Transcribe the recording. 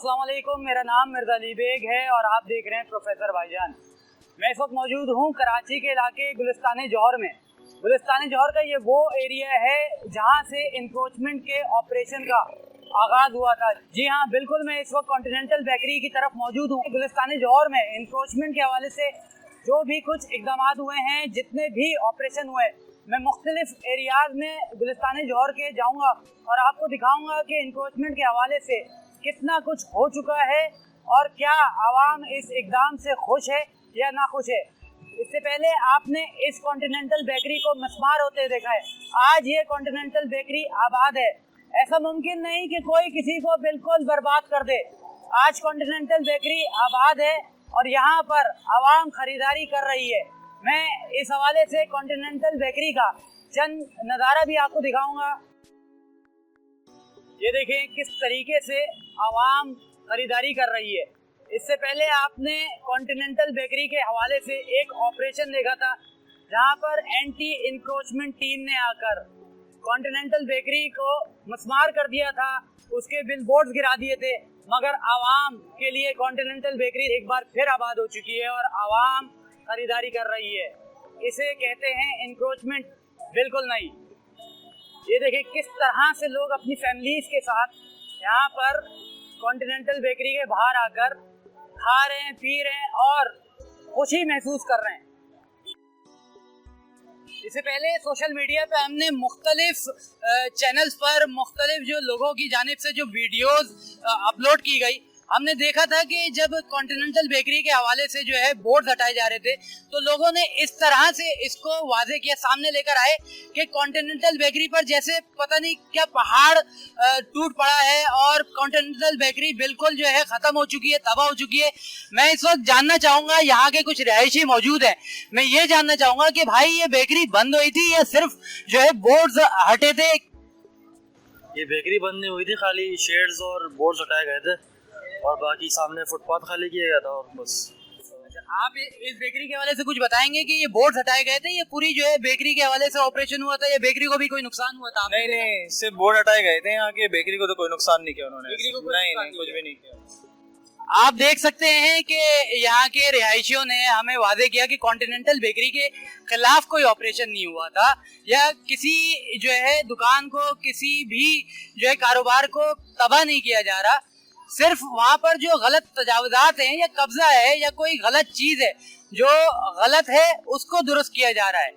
अस्सलाम वालेकुम, मेरा नाम मिर्ज़ा अली बेग है और आप देख रहे हैं प्रोफेसर भाईजान। मैं इस वक्त मौजूद हूँ कराची के इलाके गुलिस्तान जौहर में। गुलिस्तान जौहर का ये वो एरिया है जहाँ से इंक्रोचमेंट के ऑपरेशन का आगाज़ हुआ था। जी हाँ, बिल्कुल, मैं इस वक्त कॉन्टिनेंटल बेकरी की तरफ मौजूद हूँ। गुलिस्तान जौहर में इंक्रोचमेंट के हवाले से जो भी कुछ इक़दाम हुए हैं, जितने भी ऑपरेशन हुए, मैं मुख्तलिफ एरियाज़ में गुलिस्तान जौहर के जाऊँगा और आपको दिखाऊँगा कि इंक्रोचमेंट के हवाले से कितना कुछ हो चुका है और क्या आवाम इस इक़दाम से खुश है या नाखुश है। इससे पहले आपने इस कॉन्टिनेंटल बेकरी को मिस्मार होते देखा है। आज ये कॉन्टिनेंटल बेकरी आबाद है। ऐसा मुमकिन नहीं कि कोई किसी को बिल्कुल बर्बाद कर दे। आज कॉन्टिनेंटल बेकरी आबाद है और यहाँ पर आवाम खरीदारी कर रही है। मैं इस हवाले से कॉन्टिनेंटल बेकरी का चंद नज़ारा भी आपको दिखाऊंगा। ये देखें किस तरीके से आवाम खरीदारी कर रही है। इससे पहले आपने कॉन्टिनेंटल बेकरी के हवाले से एक ऑपरेशन देखा था जहां पर एंटी इंक्रोचमेंट टीम ने आकर कॉन्टिनेंटल बेकरी को मस्मार कर दिया था, उसके बिलबोर्ड्स गिरा दिए थे। मगर आवाम के लिए कॉन्टिनेंटल बेकरी एक बार फिर आबाद हो चुकी है और आवाम खरीदारी कर रही है। इसे कहते हैं इंक्रोचमेंट, बिल्कुल नहीं। ये देखें किस तरह से लोग अपनी फैमिलीज के साथ यहाँ पर कॉन्टिनेंटल बेकरी के बाहर आकर खा रहे हैं, पी रहे हैं और खुशी महसूस कर रहे हैं। इससे पहले सोशल मीडिया पे हमने मुख्तलिफ चैनल्स पर मुख्तलिफ जो लोगों की जानिब से जो वीडियोस अपलोड की गई, हमने देखा था कि जब कॉन्टिनेंटल बेकरी के हवाले से जो है बोर्ड हटाए जा रहे थे तो लोगों ने इस तरह से इसको वाजे किया, सामने लेकर आए कि कॉन्टिनेंटल बेकरी पर जैसे पता नहीं क्या पहाड़ टूट पड़ा है और कॉन्टिनेंटल बेकरी बिल्कुल जो है ख़त्म हो चुकी है, तबाह हो चुकी है। मैं इस वक्त जानना चाहूँगा, यहाँ के कुछ रहायशी मौजूद हैं, मैं ये जानना चाहूँगा कि भाई ये बेकरी बंद हुई थी या सिर्फ जो है बोर्ड्स हटे थे? ये बेकरी बंद नहीं हुई थी, खाली शेड्स और बोर्ड्स हटाए गए थे और बाकी सामने फुटपाथ खाली किया गया था और बस। आप इस बेकरी के हवाले से कुछ बताएंगे कि ये बोर्ड हटाए गए थे, ये पूरी जो है बेकरी के हवाले से ऑपरेशन हुआ था या बेकरी को भी कोई नुकसान हुआ था? नहीं, सिर्फ बोर्ड हटाए गए थे। यहाँ के बेकरी को तो कोई नुकसान नहीं किया उन्होंने। बेकरी को नहीं, कुछ भी नहीं किया। आप देख सकते हैं कि यहाँ के रिहायशियों ने हमें वादे किया कि कॉन्टिनेंटल बेकरी के खिलाफ कोई ऑपरेशन नहीं हुआ था या किसी जो है दुकान को, किसी भी जो है कारोबार को तबाह नहीं किया जा रहा। सिर्फ वहाँ पर जो गलत तजावुज़ात हैं या कब्जा है या कोई गलत चीज़ है जो गलत है उसको दुरुस्त किया जा रहा है।